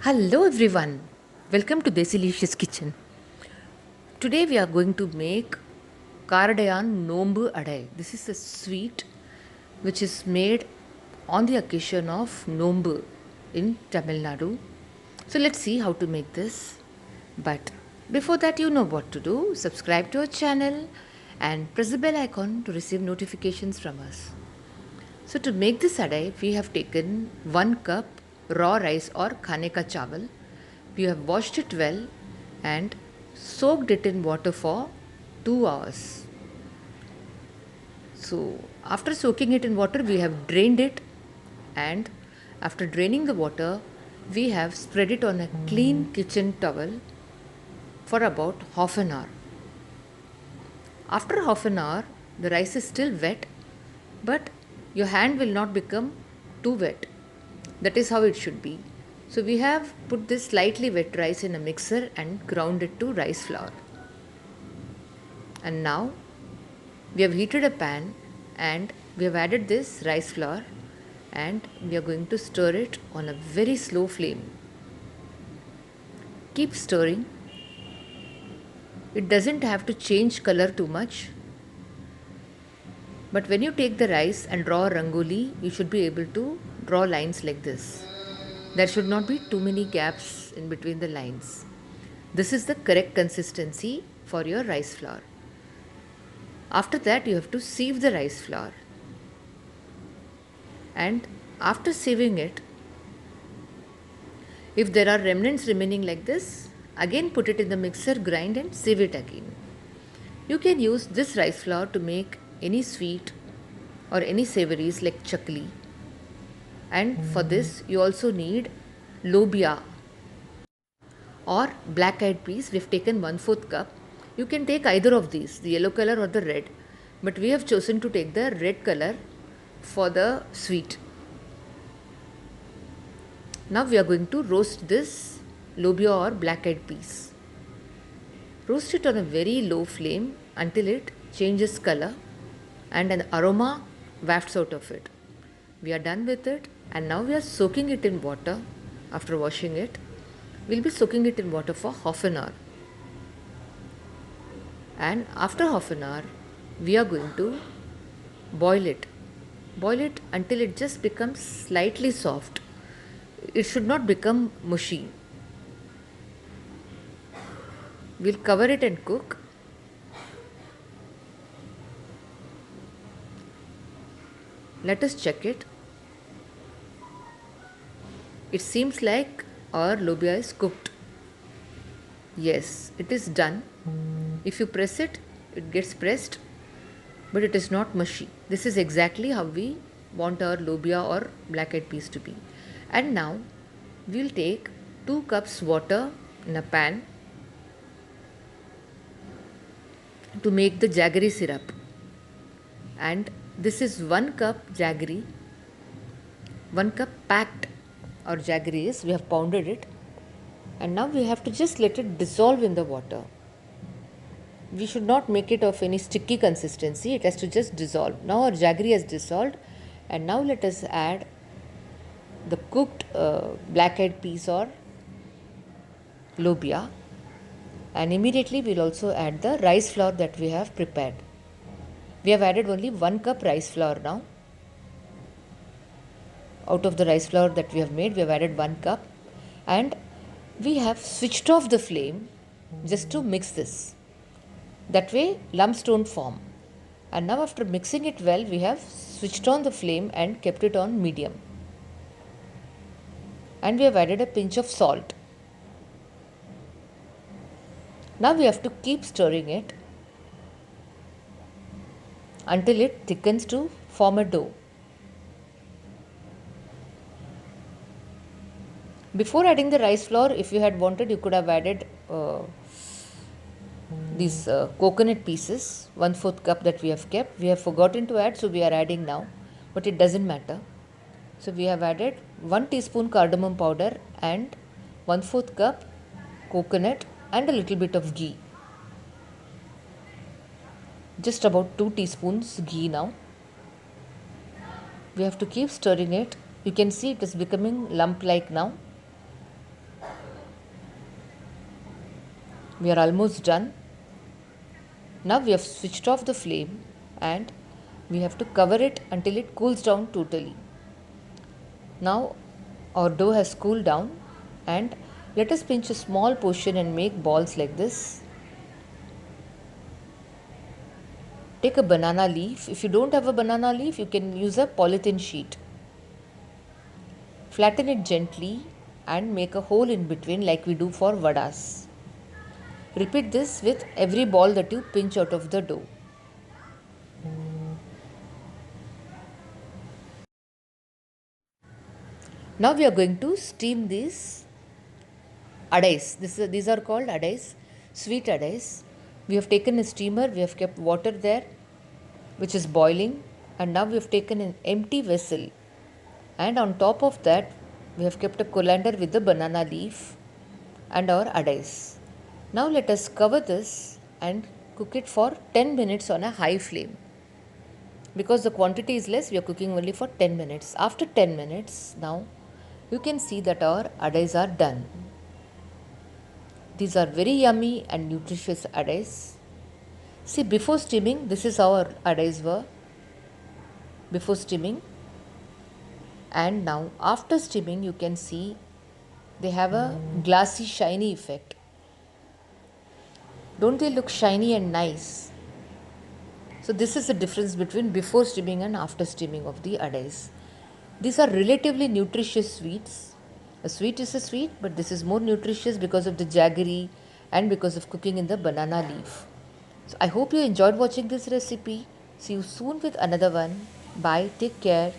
Hello everyone, welcome to Desilicious kitchen. Today we are going to make Karadaiyan Nombu Adai. This is a sweet which is made on the occasion of Nombu in Tamil Nadu. So let's see how to make this. But before that, you know what to do. Subscribe to our channel and press the bell icon to receive notifications from us. So to make this adai, we have taken 1 cup raw rice or khane ka chawal. We have washed it well and soaked it in water for 2 hours. So after soaking it in water, we have drained it, and after draining the water, we have spread it on a clean kitchen towel for about half an hour. After half an hour, the rice is still wet, but your hand will not become too wet. That is how it should be. So we have put this slightly wet rice in a mixer and ground it to rice flour. And now we have heated a pan and we have added this rice flour, and we are going to stir it on a very slow flame. Keep stirring. It doesn't have to change color too much. But when you take the rice and draw a rangoli, you should be able to draw lines like this. There should not be too many gaps in between the lines. This is the correct consistency for your rice flour. After that, you have to sieve the rice flour. And after sieving it, if there are remnants remaining like this, again put it in the mixer, grind and sieve it again. You can use this rice flour to make any sweet or any savories like chakli. And for this, you also need lobia or black eyed peas. We have taken 1/4 cup. You can take either of these, the yellow color or the red, but we have chosen to take the red color for the sweet. Now we are going to roast this lobia or black eyed peas. Roast it on a very low flame until it changes color and an aroma wafts out of it. We are done with it, and now we are soaking it in water. After washing it, we will be soaking it in water for half an hour. And after half an hour, we are going to boil it. Boil it until it just becomes slightly soft. It should not become mushy. We'll cover it and cook. Let us check it. It seems like our lobia is cooked. Yes, it is done. If you press it, it gets pressed, but it is not mushy. This is exactly how we want our lobia or black eyed peas to be. And now we will take 2 cups water in a pan to make the jaggery syrup. And this is 1 cup jaggery, 1 cup packed or jaggery is, we have pounded it, and now we have to just let it dissolve in the water. We should not make it of any sticky consistency, it has to just dissolve. Now our jaggery has dissolved, and now let us add the cooked black eyed peas or lobia, and immediately we will also add the rice flour that we have prepared. We have added only 1 cup rice flour now. Out of the rice flour that we have made, we have added 1 cup, and we have switched off the flame just to mix this. That way lumps don't form. And now after mixing it well, we have switched on the flame and kept it on medium. And we have added a pinch of salt. Now we have to keep stirring it until it thickens to form a dough. Before adding the rice flour, if you had wanted, you could have added these coconut pieces, 1/4 cup that we have kept. We have forgotten to add, so we are adding now, but it doesn't matter. So we have added 1 teaspoon cardamom powder and 1/4 cup coconut and a little bit of ghee. Just about 2 teaspoons ghee now. We have to keep stirring it. You can see it is becoming lump like now. We are almost done. Now we have switched off the flame and we have to cover it until it cools down totally. Now our dough has cooled down and let us pinch a small portion and make balls like this. Take a banana leaf. If you don't have a banana leaf, you can use a polythene sheet. Flatten it gently and make a hole in between like we do for vadas. Repeat this with every ball that you pinch out of the dough. Now we are going to steam these adais. These are called adais, sweet adais. We have taken a steamer, we have kept water there which is boiling, and now we have taken an empty vessel, and on top of that we have kept a colander with the banana leaf and our adais. Now let us cover this and cook it for 10 minutes on a high flame. Because the quantity is less, we are cooking only for 10 minutes. After 10 minutes, now you can see that our adais are done. These are very yummy and nutritious adais. See, before steaming, this is how our adais were before steaming, and now after steaming you can see they have a glassy shiny effect. Don't they look shiny and nice? So this is the difference between before steaming and after steaming of the adais. These are relatively nutritious sweets. A sweet is a sweet, but this is more nutritious because of the jaggery and because of cooking in the banana leaf. So I hope you enjoyed watching this recipe. See you soon with another one. Bye. Take care.